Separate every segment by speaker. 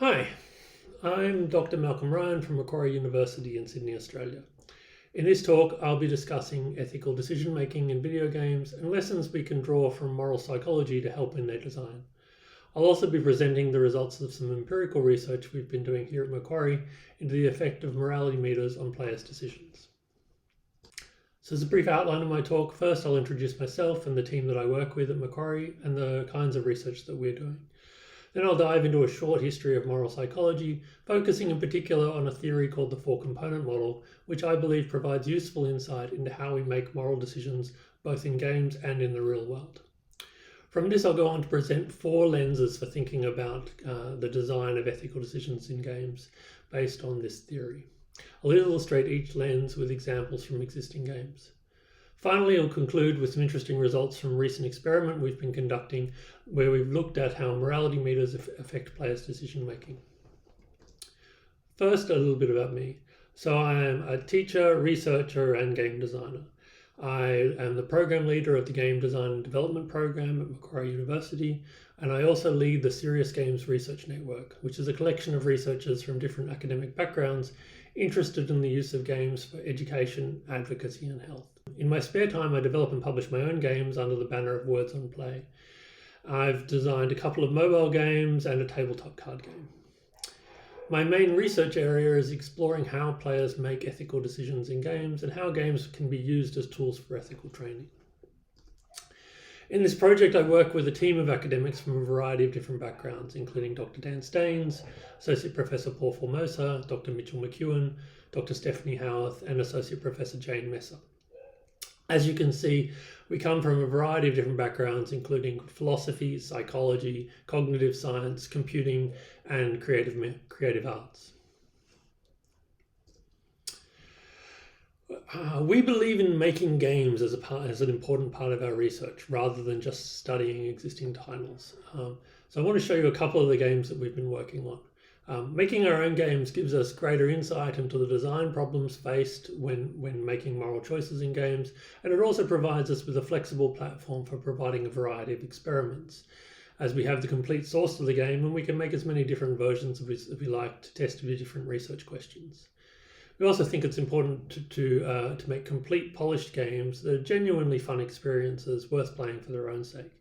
Speaker 1: Hi, I'm Dr. Malcolm Ryan from Macquarie University in Sydney, Australia. In this talk, I'll be discussing ethical decision making in video games and lessons we can draw from moral psychology to help in their design. I'll also be presenting the results of some empirical research we've been doing here at Macquarie into the effect of morality meters on players' decisions. So as a brief outline of my talk, first I'll introduce myself and the team that I work with at Macquarie and the kinds of research that we're doing. Then I'll dive into a short history of moral psychology, focusing in particular on a theory called the four-component model, which I believe provides useful insight into how we make moral decisions both in games and in the real world. From this, I'll go on to present four lenses for thinking about the design of ethical decisions in games based on this theory. I'll illustrate each lens with examples from existing games. Finally, I'll conclude with some interesting results from a recent experiment we've been conducting where we've looked at how morality meters affect players' decision making. First, a little bit about me. So I am a teacher, researcher, and game designer. I am the program leader of the Game Design and Development program at Macquarie University, and I also lead the Serious Games Research Network, which is a collection of researchers from different academic backgrounds interested in the use of games for education, advocacy, and health. In my spare time, I develop and publish my own games under the banner of Words on Play. I've designed a couple of mobile games and a tabletop card game. My main research area is exploring how players make ethical decisions in games and how games can be used as tools for ethical training. In this project, I work with a team of academics from a variety of different backgrounds, including Dr. Dan Staines, Associate Professor Paul Formosa, Dr. Mitchell McEwen, Dr. Stephanie Howarth, and Associate Professor Jane Messer. As you can see, we come from a variety of different backgrounds, including philosophy, psychology, cognitive science, computing, and creative arts. We believe in making games as an important part of our research, rather than just studying existing titles. So I want to show you a couple of the games that we've been working on. Making our own games gives us greater insight into the design problems faced when making moral choices in games, and it also provides us with a flexible platform for providing a variety of experiments, as we have the complete source of the game and we can make as many different versions as we like to test the different research questions. We also think it's important to make complete polished games that are genuinely fun experiences worth playing for their own sake.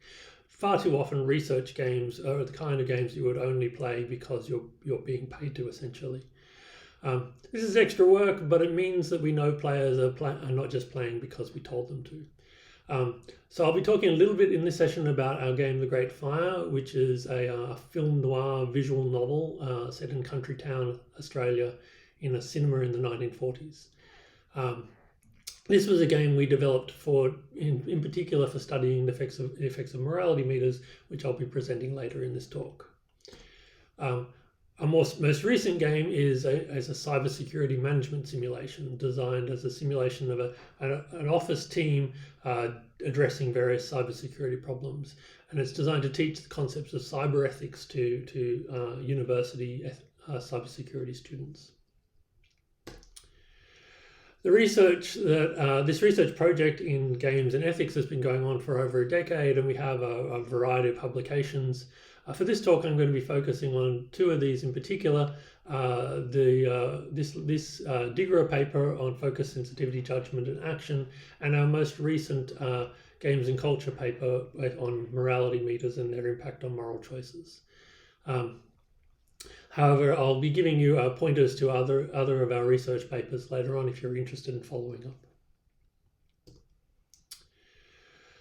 Speaker 1: Far too often, research games are the kind of games you would only play because you're being paid to, essentially. This is extra work, but it means that we know players are not just playing because we told them to. So I'll be talking a little bit in this session about our game The Great Fire, which is a film noir visual novel set in country town, Australia, in a cinema in the 1940s. This was a game we developed in particular for studying the effects of morality meters, which I'll be presenting later in this talk. Our most recent game is a cybersecurity management simulation designed as a simulation of an office team addressing various cybersecurity problems, and it's designed to teach the concepts of cyber ethics to university cybersecurity students. The research this research project in games and ethics has been going on for over a decade, and we have a variety of publications. For this talk, I'm going to be focusing on two of these in particular. This Digger paper on focus, sensitivity, judgment, and action, and our most recent games and culture paper on morality meters and their impact on moral choices. However, I'll be giving you pointers to other of our research papers later on if you're interested in following up.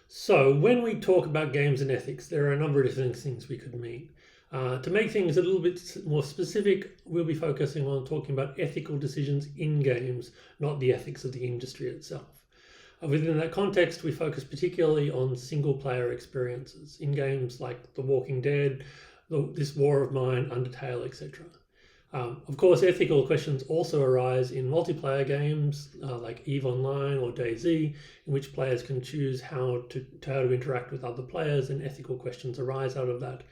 Speaker 1: So when we talk about games and ethics, there are a number of different things we could mean. To make things a little bit more specific, we'll be focusing on talking about ethical decisions in games, not the ethics of the industry itself. Within that context, we focus particularly on single-player experiences in games like The Walking Dead, This War of Mine, Undertale, etc. Of course, ethical questions also arise in multiplayer games like EVE Online or DayZ, in which players can choose how to interact with other players, and ethical questions arise out of that.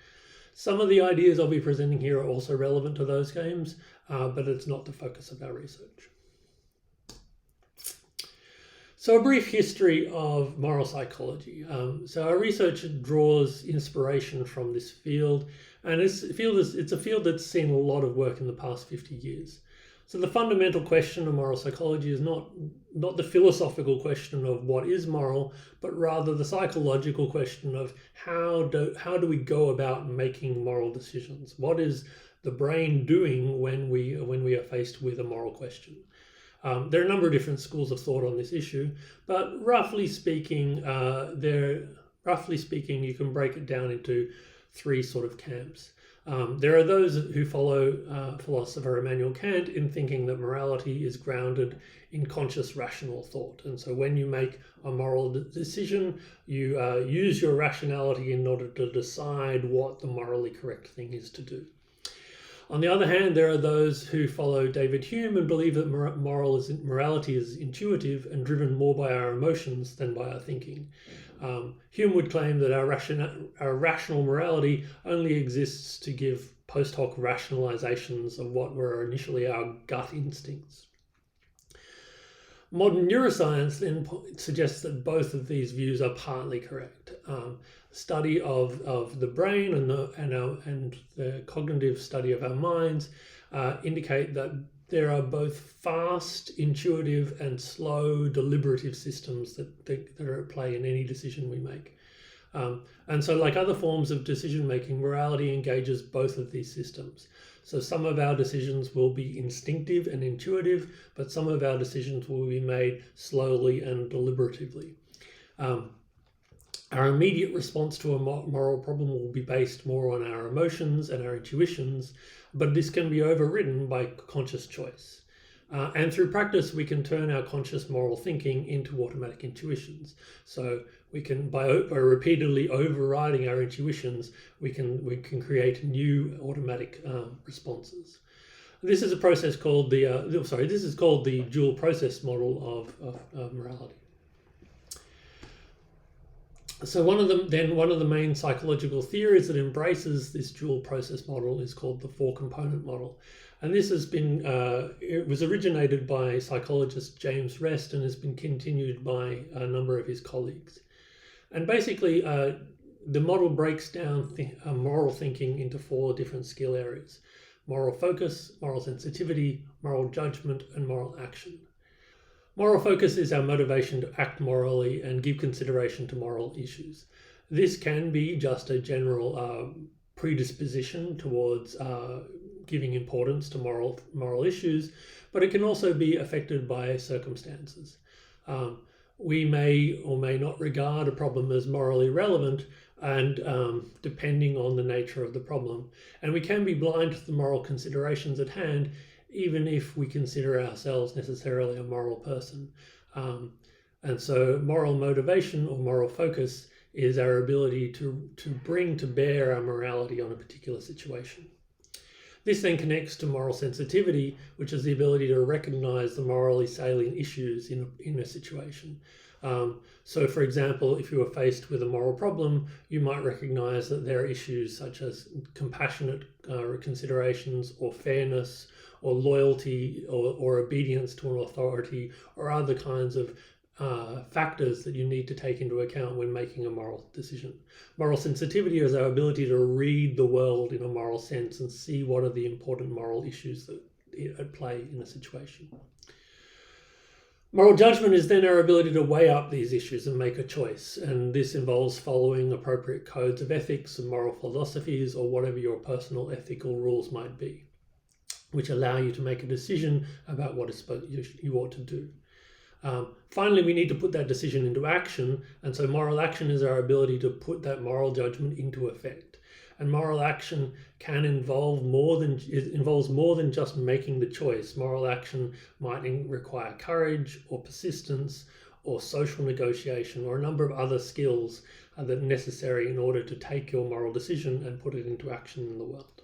Speaker 1: Some of the ideas I'll be presenting here are also relevant to those games, but it's not the focus of our research. So a brief history of moral psychology. So our research draws inspiration from this field, And it's a field that's seen a lot of work in the past 50 years. So the fundamental question of moral psychology is not the philosophical question of what is moral, but rather the psychological question of how do we go about making moral decisions? What is the brain doing when we are faced with a moral question? There are a number of different schools of thought on this issue, but roughly speaking, you can break it down into three sort of camps. There are those who follow philosopher Immanuel Kant in thinking that morality is grounded in conscious rational thought. And so when you make a moral decision, you use your rationality in order to decide what the morally correct thing is to do. On the other hand, there are those who follow David Hume and believe that morality is intuitive and driven more by our emotions than by our thinking. Hume would claim that our rational morality only exists to give post hoc rationalizations of what were initially our gut instincts. Modern neuroscience then suggests that both of these views are partly correct. Study of the brain and the cognitive study of our minds indicate that there are both fast, intuitive, and slow, deliberative systems that are at play in any decision we make. And so, like other forms of decision making, morality engages both of these systems. So some of our decisions will be instinctive and intuitive, but some of our decisions will be made slowly and deliberatively. Our immediate response to a moral problem will be based more on our emotions and our intuitions, but this can be overridden by conscious choice. And through practice, we can turn our conscious moral thinking into automatic intuitions. So we can, by repeatedly overriding our intuitions, we can create new automatic responses. This is a process called the dual process model of morality. So one of the main psychological theories that embraces this dual process model is called the four-component model. And this has been, it was originated by psychologist James Rest and has been continued by a number of his colleagues. And basically, the model breaks down moral thinking into four different skill areas: moral focus, moral sensitivity, moral judgment, and moral action. Moral focus is our motivation to act morally and give consideration to moral issues. This can be just a general predisposition towards giving importance to moral issues, but it can also be affected by circumstances. We may or may not regard a problem as morally relevant, and depending on the nature of the problem. And we can be blind to the moral considerations at hand, even if we consider ourselves necessarily a moral person. And so moral motivation or moral focus is our ability to bring to bear our morality on a particular situation. This then connects to moral sensitivity, which is the ability to recognize the morally salient issues in a situation. So for example, if you were faced with a moral problem, you might recognize that there are issues such as compassionate considerations or fairness or loyalty or obedience to an authority or other kinds of factors that you need to take into account when making a moral decision. Moral sensitivity is our ability to read the world in a moral sense and see what are the important moral issues that at play in a situation. Moral judgment is then our ability to weigh up these issues and make a choice, and this involves following appropriate codes of ethics and moral philosophies or whatever your personal ethical rules might be, which allow you to make a decision about what you ought to do. Finally, we need to put that decision into action, and so moral action is our ability to put that moral judgment into effect. And moral action can involves more than just making the choice. Moral action might require courage or persistence or social negotiation or a number of other skills that are necessary in order to take your moral decision and put it into action in the world.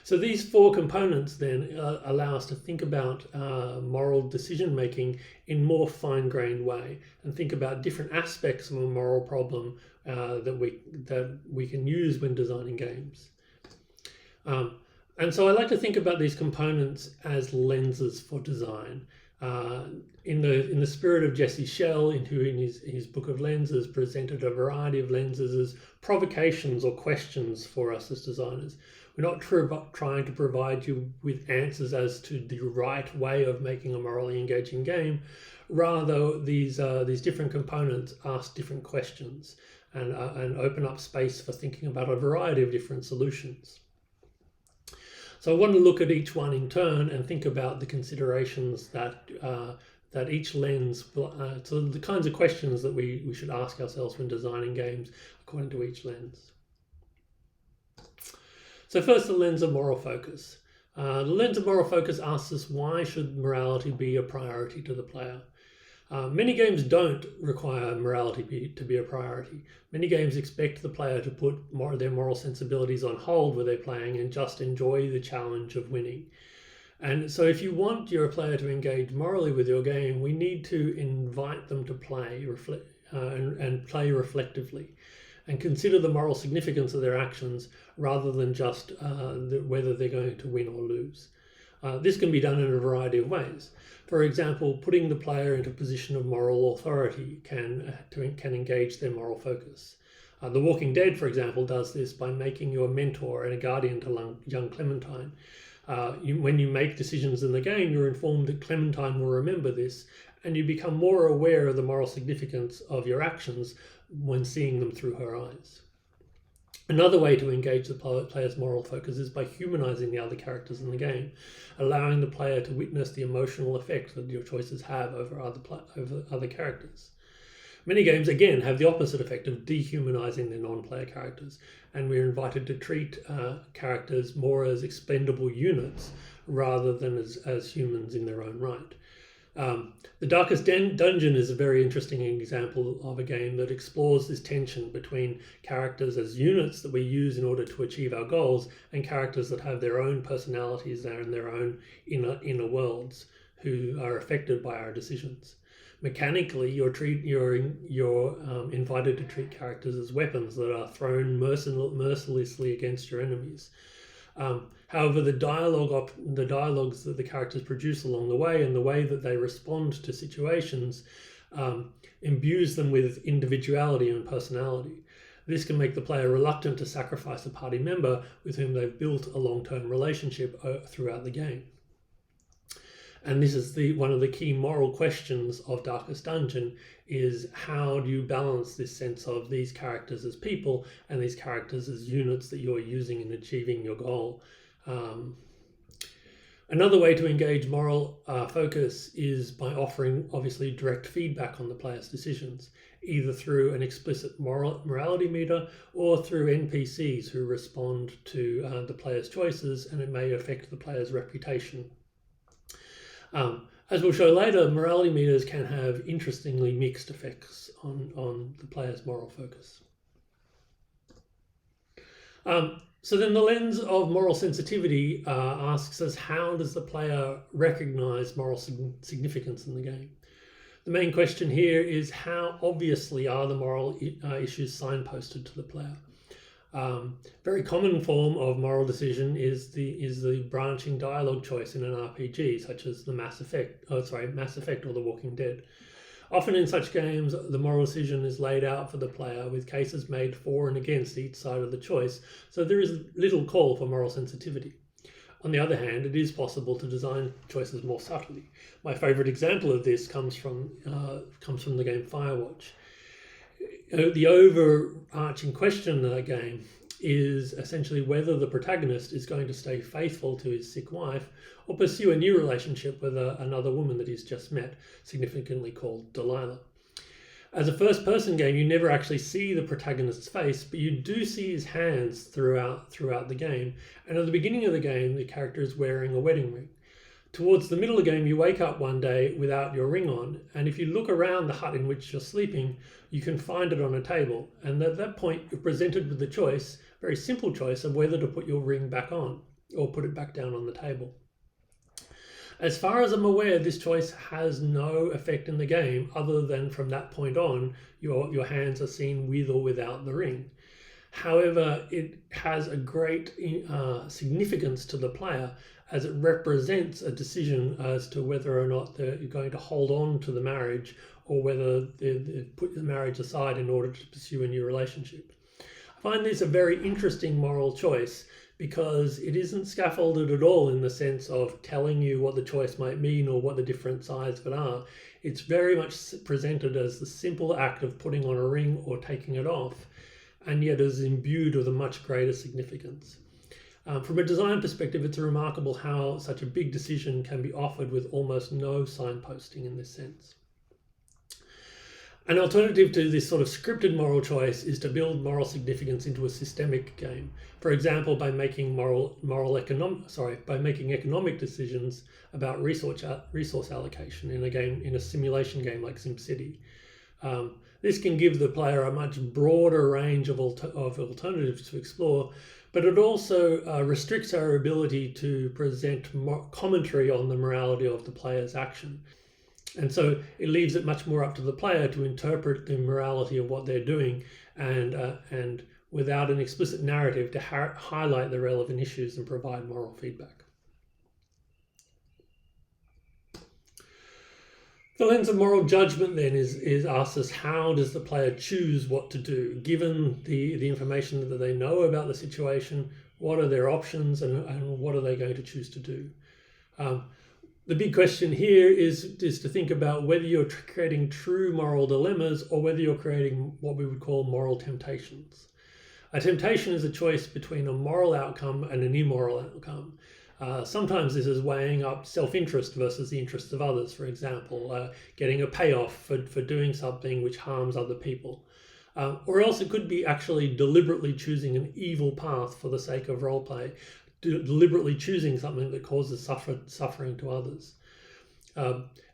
Speaker 1: So these four components then allow us to think about moral decision making in more fine-grained way and think about different aspects of a moral problem that we can use when designing games. And so I like to think about these components as lenses for design. In the spirit of Jesse Schell, who in his book of lenses presented a variety of lenses as provocations or questions for us as designers. We're not trying to provide you with answers as to the right way of making a morally engaging game. Rather, these different components ask different questions and open up space for thinking about a variety of different solutions. So I want to look at each one in turn and think about the considerations that each lens will, so the kinds of questions that we should ask ourselves when designing games according to each lens. So first, the lens of moral focus. The lens of moral focus asks us, why should morality be a priority to the player? Many games don't require morality to be a priority. Many games expect the player to put their moral sensibilities on hold where they're playing and just enjoy the challenge of winning. And so if you want your player to engage morally with your game, we need to invite them to play and play reflectively and consider the moral significance of their actions rather than just whether they're going to win or lose. This can be done in a variety of ways. For example, putting the player into a position of moral authority can engage their moral focus. The Walking Dead, for example, does this by making you a mentor and a guardian to young Clementine. When you make decisions in the game, you're informed that Clementine will remember this, and you become more aware of the moral significance of your actions when seeing them through her eyes. Another way to engage the player's moral focus is by humanizing the other characters in the game, allowing the player to witness the emotional effect that your choices have over other characters. Many games, again, have the opposite effect of dehumanizing their non-player characters, and we're invited to treat characters more as expendable units rather than as humans in their own right. The Darkest Dungeon is a very interesting example of a game that explores this tension between characters as units that we use in order to achieve our goals and characters that have their own personalities and their own inner worlds who are affected by our decisions. Mechanically, you're invited to treat characters as weapons that are thrown mercilessly against your enemies. However, the dialogues that the characters produce along the way and the way that they respond to situations imbues them with individuality and personality. This can make the player reluctant to sacrifice a party member with whom they've built a long-term relationship throughout the game. And this is one of the key moral questions of Darkest Dungeon, is how do you balance this sense of these characters as people and these characters as units that you're using in achieving your goal. Another way to engage moral focus is by offering, obviously, direct feedback on the player's decisions, either through an explicit morality meter or through NPCs who respond to the player's choices, and it may affect the player's reputation. As we'll show later, morality meters can have interestingly mixed effects on the player's moral focus. So then the lens of moral sensitivity asks us, how does the player recognize moral significance in the game? The main question here is, how obviously are the moral issues signposted to the player? Very common form of moral decision is the branching dialogue choice in an RPG, such as Mass Effect or The Walking Dead. Often in such games, the moral decision is laid out for the player with cases made for and against each side of the choice, so there is little call for moral sensitivity. On the other hand, it is possible to design choices more subtly. My favorite example of this comes from the game Firewatch. The overarching question in that game is essentially whether the protagonist is going to stay faithful to his sick wife or pursue a new relationship with another woman that he's just met, significantly called Delilah. As a first-person game, you never actually see the protagonist's face, but you do see his hands throughout the game. And at the beginning of the game, the character is wearing a wedding ring. Towards the middle of the game, you wake up one day without your ring on, and if you look around the hut in which you're sleeping, you can find it on a table. And at that point, you're presented with the choice, very simple choice, of whether to put your ring back on or put it back down on the table. As far as I'm aware, this choice has no effect in the game other than from that point on, your hands are seen with or without the ring. However, it has a great significance to the player as it represents a decision as to whether or not you're going to hold on to the marriage or whether they put the marriage aside in order to pursue a new relationship. I find this a very interesting moral choice because it isn't scaffolded at all in the sense of telling you what the choice might mean or what the different sides of it are. It's very much presented as the simple act of putting on a ring or taking it off, and yet is imbued with a much greater significance. From a design perspective, it's remarkable how such a big decision can be offered with almost no signposting in this sense. An alternative to this sort of scripted moral choice is to build moral significance into a systemic game. For example, by making economic decisions about resource allocation in a simulation game like SimCity. This can give the player a much broader range of alternatives to explore, but it also restricts our ability to present commentary on the morality of the player's action. And so it leaves it much more up to the player to interpret the morality of what they're doing and without an explicit narrative to highlight the relevant issues and provide moral feedback. The lens of moral judgment then asks us, how does the player choose what to do? Given the information that they know about the situation, what are their options and what are they going to choose to do? The big question here is to think about whether you're creating true moral dilemmas or whether you're creating what we would call moral temptations. A temptation is a choice between a moral outcome and an immoral outcome. Sometimes this is weighing up self-interest versus the interests of others, for example, getting a payoff for doing something which harms other people. Or else it could be actually deliberately choosing an evil path for the sake of roleplay, deliberately choosing something that causes suffering to others.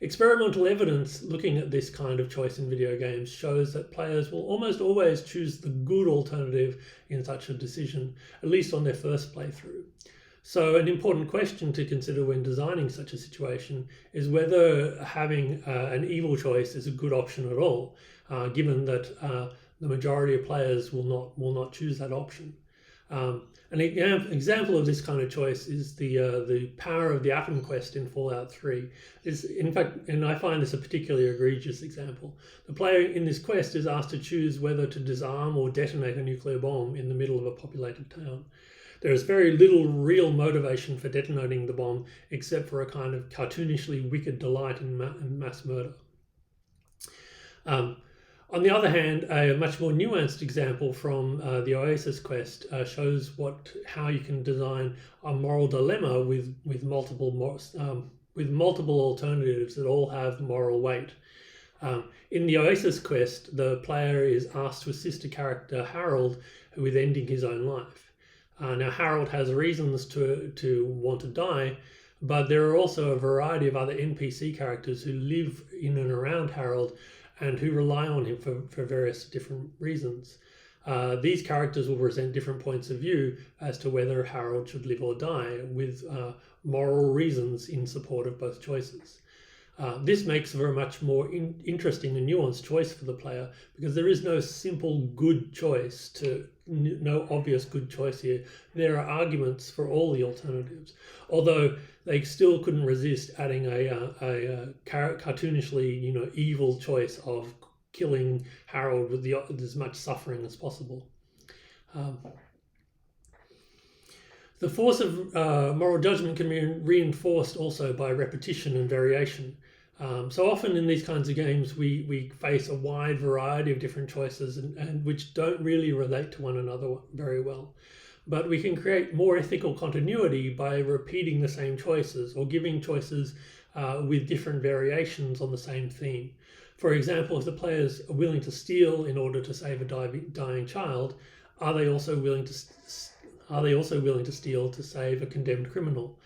Speaker 1: Experimental evidence looking at this kind of choice in video games shows that players will almost always choose the good alternative in such a decision, at least on their first playthrough. So an important question to consider when designing such a situation is whether having an evil choice is a good option at all, given that the majority of players will not choose that option. An example of this kind of choice is the power of the atom quest in Fallout 3. In fact, and I find this a particularly egregious example. The player in this quest is asked to choose whether to disarm or detonate a nuclear bomb in the middle of a populated town. There is very little real motivation for detonating the bomb except for a kind of cartoonishly wicked delight in mass murder. On the other hand, a much more nuanced example from the Oasis quest shows how you can design a moral dilemma with multiple alternatives that all have moral weight. In the Oasis quest, the player is asked to assist a character, Harold, with ending his own life. Now, Harold has reasons to want to die, but there are also a variety of other NPC characters who live in and around Harold and who rely on him for various different reasons. These characters will present different points of view as to whether Harold should live or die, with moral reasons in support of both choices. This makes for a much more interesting and nuanced choice for the player, because there is no simple good choice, no obvious good choice here. There are arguments for all the alternatives, although they still couldn't resist adding a cartoonishly, evil choice of killing Harold with as much suffering as possible. The force of moral judgment can be reinforced also by repetition and variation. So often in these kinds of games, we face a wide variety of different choices and which don't really relate to one another very well. But we can create more ethical continuity by repeating the same choices or giving choices with different variations on the same theme. For example, if the players are willing to steal in order to save a dying child, are they also willing to steal to save a condemned criminal?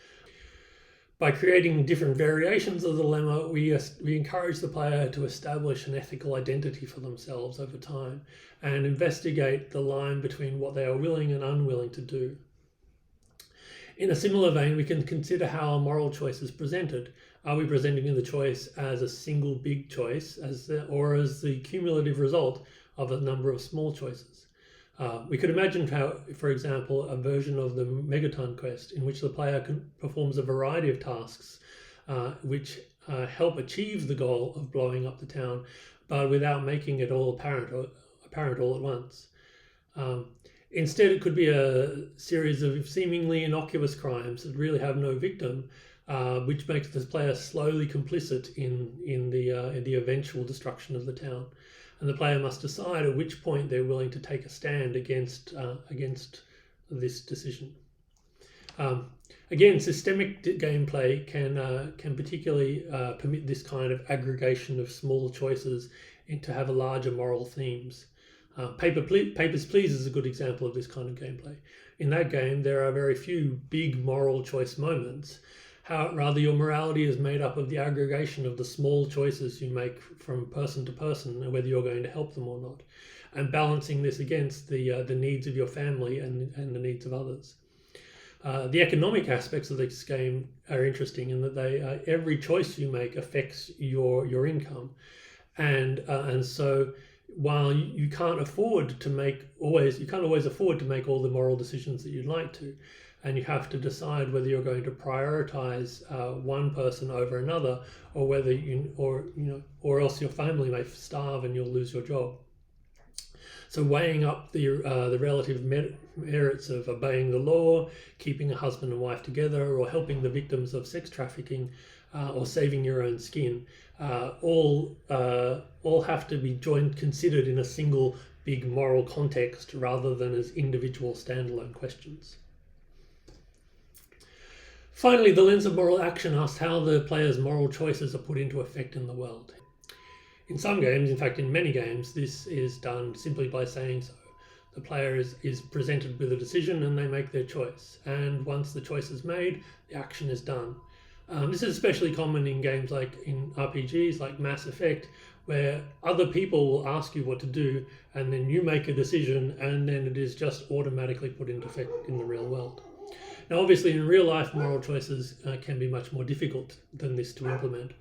Speaker 1: By creating different variations of the dilemma, we encourage the player to establish an ethical identity for themselves over time and investigate the line between what they are willing and unwilling to do. In a similar vein, we can consider how a moral choice is presented. Are we presenting the choice as a single big choice or as the cumulative result of a number of small choices? We could imagine how, for example, a version of the Megaton quest in which the player performs a variety of tasks which help achieve the goal of blowing up the town, but without making it all apparent all at once. Instead, it could be a series of seemingly innocuous crimes that really have no victim, which makes the player slowly complicit in the eventual destruction of the town. And the player must decide at which point they're willing to take a stand against this decision. Again, systemic gameplay can particularly permit this kind of aggregation of small choices to have a larger moral themes. Papers, Please is a good example of this kind of gameplay. In that game, there are very few big moral choice moments. Rather, your morality is made up of the aggregation of the small choices you make from person to person, and whether you're going to help them or not, and balancing this against the needs of your family and the needs of others. The economic aspects of this game are interesting in that every choice you make affects your income, and so while you can't always afford to make all the moral decisions that you'd like to, and you have to decide whether you're going to prioritize one person over another, or whether or else your family may starve and you'll lose your job. So weighing up the relative merits of obeying the law, keeping a husband and wife together, or helping the victims of sex trafficking, or saving your own skin, all have to be considered in a single big moral context rather than as individual standalone questions. Finally, the lens of moral action asks how the player's moral choices are put into effect in the world. In some games, in fact in many games, this is done simply by saying so. The player is presented with a decision and they make their choice. And once the choice is made, the action is done. This is especially common in games like in RPGs like Mass Effect, where other people will ask you what to do and then you make a decision and then it is just automatically put into effect in the real world. Now, obviously, in real life, moral choices can be much more difficult than this to implement.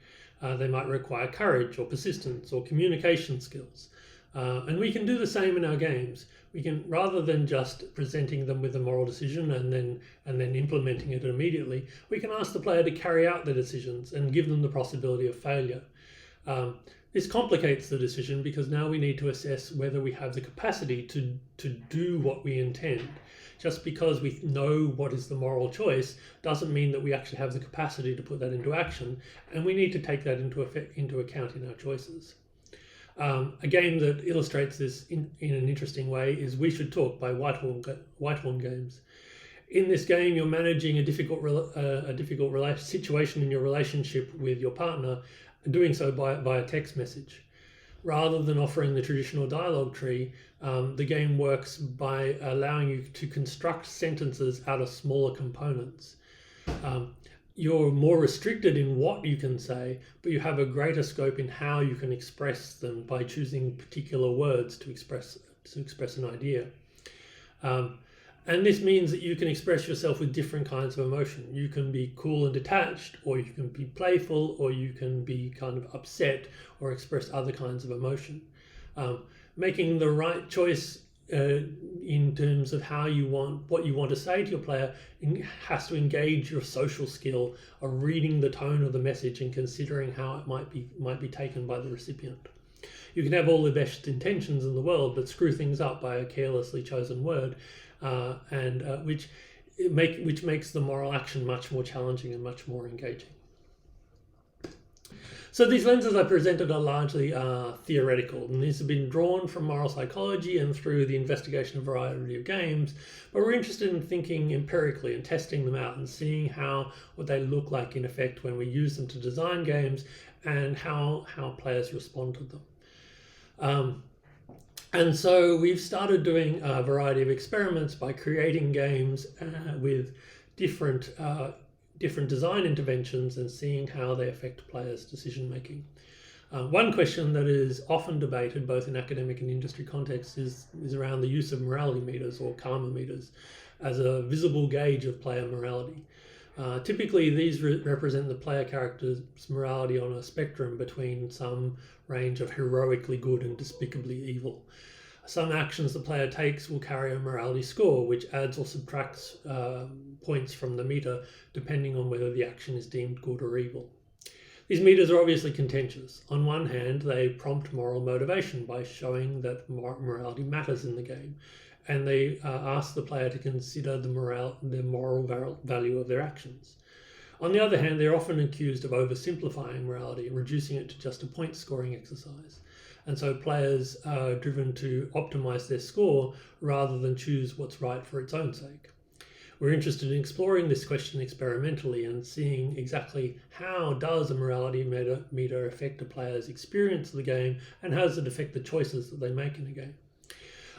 Speaker 1: They might require courage or persistence or communication skills. And we can do the same in our games. We can, rather than just presenting them with a moral decision and then implementing it immediately, we can ask the player to carry out the decisions and give them the possibility of failure. This complicates the decision because now we need to assess whether we have the capacity to do what we intend. Just because we know what is the moral choice doesn't mean that we actually have the capacity to put that into action, and we need to take that into account in our choices. A game that illustrates this in an interesting way is We Should Talk by Whitehorn Games. In this game, you're managing a difficult situation in your relationship with your partner, and doing so via text message. Rather than offering the traditional dialogue tree, the game works by allowing you to construct sentences out of smaller components. You're more restricted in what you can say, but you have a greater scope in how you can express them by choosing particular words to express an idea. And this means that you can express yourself with different kinds of emotion. You can be cool and detached, or you can be playful, or you can be kind of upset or express other kinds of emotion. Making the right choice in terms of what you want to say to your player has to engage your social skill of reading the tone of the message and considering how it might be taken by the recipient. You can have all the best intentions in the world, but screw things up by a carelessly chosen word, which makes the moral action much more challenging and much more engaging. So these lenses I presented are largely theoretical, and these have been drawn from moral psychology and through the investigation of a variety of games, but we're interested in thinking empirically and testing them out and seeing what they look like in effect when we use them to design games and how players respond to them. And so we've started doing a variety of experiments by creating games with different design interventions and seeing how they affect players' decision making. One question that is often debated both in academic and industry contexts is around the use of morality meters or karma meters as a visible gauge of player morality. Typically, these represent the player character's morality on a spectrum between some range of heroically good and despicably evil. Some actions the player takes will carry a morality score, which adds or subtracts points from the meter depending on whether the action is deemed good or evil. These meters are obviously contentious. On one hand, they prompt moral motivation by showing that morality matters in the game, and they ask the player to consider the moral value of their actions. On the other hand, they're often accused of oversimplifying morality and reducing it to just a point scoring exercise. And so players are driven to optimize their score rather than choose what's right for its own sake. We're interested in exploring this question experimentally and seeing exactly how does a morality meter affect a player's experience of the game, and how does it affect the choices that they make in the game.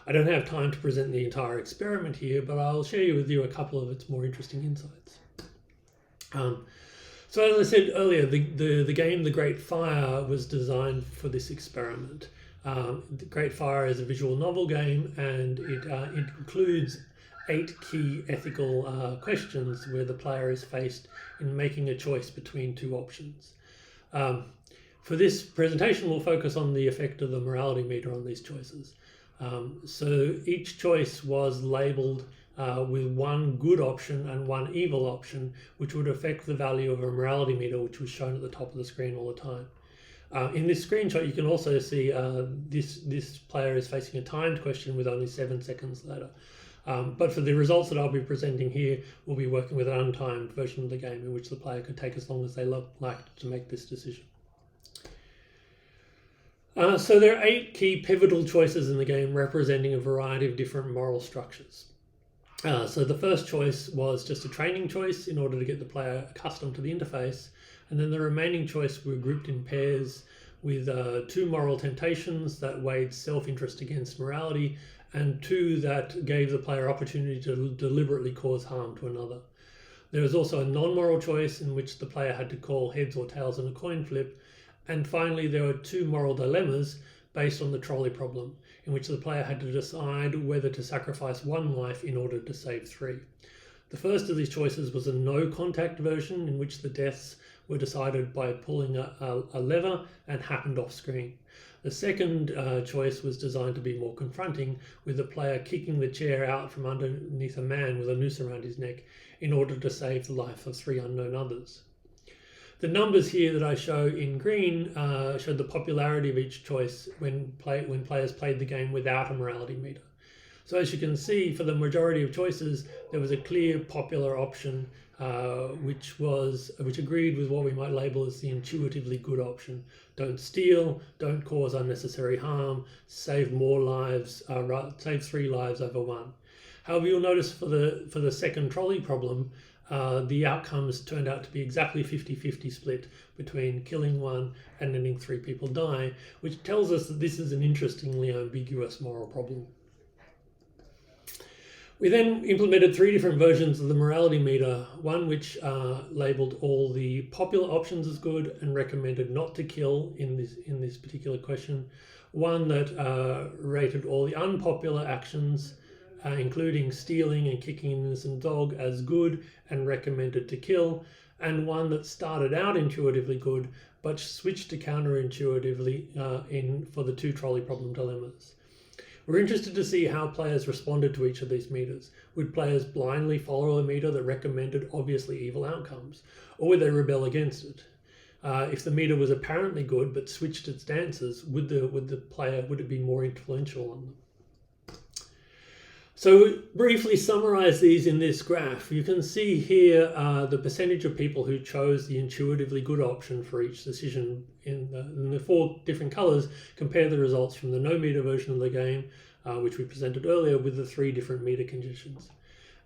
Speaker 1: I don't have time to present the entire experiment here, but I'll share with you a couple of its more interesting insights. So as I said earlier, the game The Great Fire was designed for this experiment. The Great Fire is a visual novel game, and it includes 8 key ethical questions where the player is faced in making a choice between 2 options. For this presentation, we'll focus on the effect of the morality meter on these choices. So each choice was labeled with 1 good option and 1 evil option, which would affect the value of a morality meter, which was shown at the top of the screen all the time. In this screenshot, you can also see this player is facing a timed question with only 7 seconds later. But for the results that I'll be presenting here, we'll be working with an untimed version of the game in which the player could take as long as they like to make this decision. So there are 8 key pivotal choices in the game representing a variety of different moral structures. So the first choice was just a training choice in order to get the player accustomed to the interface, and then the remaining choice were grouped in pairs with 2 moral temptations that weighed self-interest against morality, and 2 that gave the player opportunity to deliberately cause harm to another. There was also a non-moral choice in which the player had to call heads or tails in a coin flip, and finally there were 2 moral dilemmas based on the trolley problem, in which the player had to decide whether to sacrifice 1 life in order to save 3. The first of these choices was a no-contact version in which the deaths were decided by pulling a lever and happened off screen. The second choice was designed to be more confronting, with the player kicking the chair out from underneath a man with a noose around his neck in order to save the life of 3 unknown others. The numbers here that I show in green show the popularity of each choice when players played the game without a morality meter. So as you can see, for the majority of choices, there was a clear popular option which agreed with what we might label as the intuitively good option. Don't steal, don't cause unnecessary harm, save more lives, save 3 lives over 1. However, you'll notice for the second trolley problem, the outcomes turned out to be exactly 50-50 split between killing 1 and letting 3 people die, which tells us that this is an interestingly ambiguous moral problem. We then implemented 3 different versions of the morality meter, one which labeled all the popular options as good and recommended not to kill in this particular question, one that rated all the unpopular actions, including stealing and kicking an innocent dog, as good and recommended to kill, and one that started out intuitively good but switched to counterintuitively for the 2 trolley problem dilemmas. We're interested to see how players responded to each of these meters. Would players blindly follow a meter that recommended obviously evil outcomes, or would they rebel against it? If the meter was apparently good but switched its stances, would it be more influential on them? So briefly summarize these in this graph. You can see here the percentage of people who chose the intuitively good option for each decision in the 4 different colors. Compare the results from the no meter version of the game, which we presented earlier, with the 3 different meter conditions.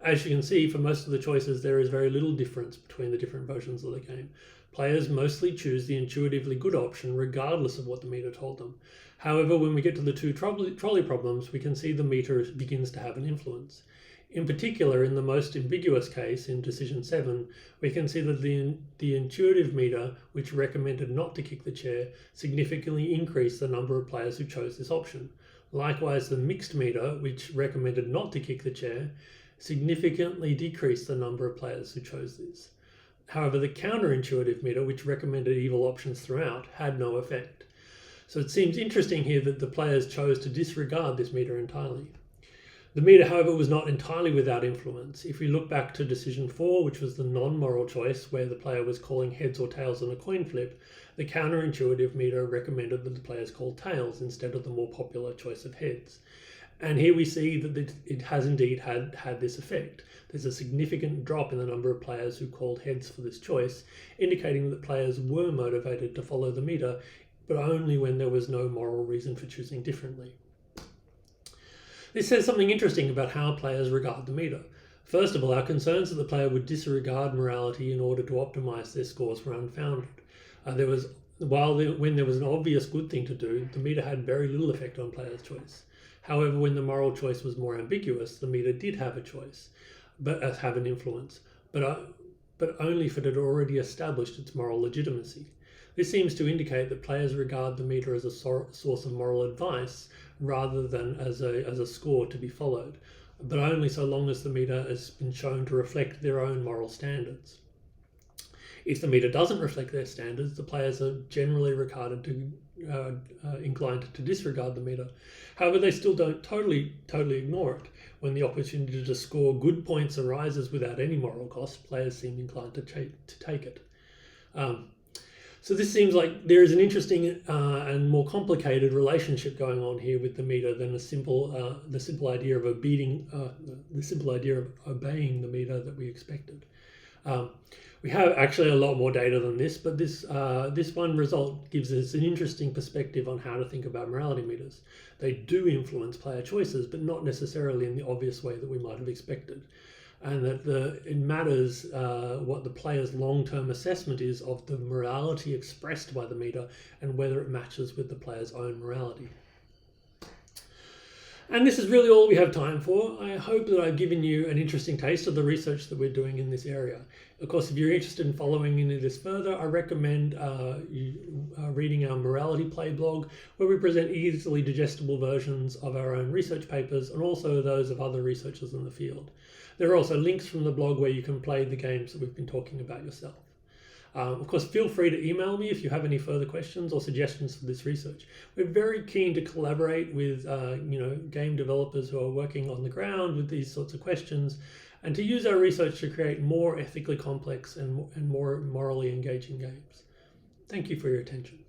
Speaker 1: As you can see, for most of the choices, there is very little difference between the different versions of the game. Players mostly choose the intuitively good option regardless of what the meter told them. However, when we get to the 2 trolley problems, we can see the meter begins to have an influence. In particular, in the most ambiguous case, in decision 7, we can see that the intuitive meter, which recommended not to kick the chair, significantly increased the number of players who chose this option. Likewise, the mixed meter, which recommended not to kick the chair, significantly decreased the number of players who chose this. However, the counterintuitive meter, which recommended evil options throughout, had no effect. So it seems interesting here that the players chose to disregard this meter entirely. The meter, however, was not entirely without influence. If we look back to decision 4, which was the non-moral choice, where the player was calling heads or tails on a coin flip, the counterintuitive meter recommended that the players call tails instead of the more popular choice of heads. And here we see that it has indeed had this effect. There's a significant drop in the number of players who called heads for this choice, indicating that players were motivated to follow the meter, but only when there was no moral reason for choosing differently. This says something interesting about how players regard the meter. First of all, our concerns that the player would disregard morality in order to optimize their scores were unfounded. When there was an obvious good thing to do, the meter had very little effect on players' choice. However, when the moral choice was more ambiguous, the meter did have a choice, but have an influence, but only if it had already established its moral legitimacy. This seems to indicate that players regard the meter as a source of moral advice rather than as a score to be followed, but only so long as the meter has been shown to reflect their own moral standards. If the meter doesn't reflect their standards, the players are generally regarded to inclined to disregard the meter. However, they still don't totally ignore it. When the opportunity to score good points arises without any moral cost, players seem inclined to take it. So this seems like there is an interesting and more complicated relationship going on here with the meter than the simple idea of obeying the meter that we expected. We have actually a lot more data than this, but this one result gives us an interesting perspective on how to think about morality meters. They do influence player choices, but not necessarily in the obvious way that we might have expected. And that it matters what the player's long-term assessment is of the morality expressed by the meter and whether it matches with the player's own morality. And this is really all we have time for. I hope that I've given you an interesting taste of the research that we're doing in this area. Of course, if you're interested in following into this further, I recommend reading our Morality Play blog, where we present easily digestible versions of our own research papers and also those of other researchers in the field. There are also links from the blog where you can play the games that we've been talking about yourself. Of course, feel free to email me if you have any further questions or suggestions for this research. We're very keen to collaborate with game developers who are working on the ground with these sorts of questions, and to use our research to create more ethically complex and more morally engaging games. Thank you for your attention.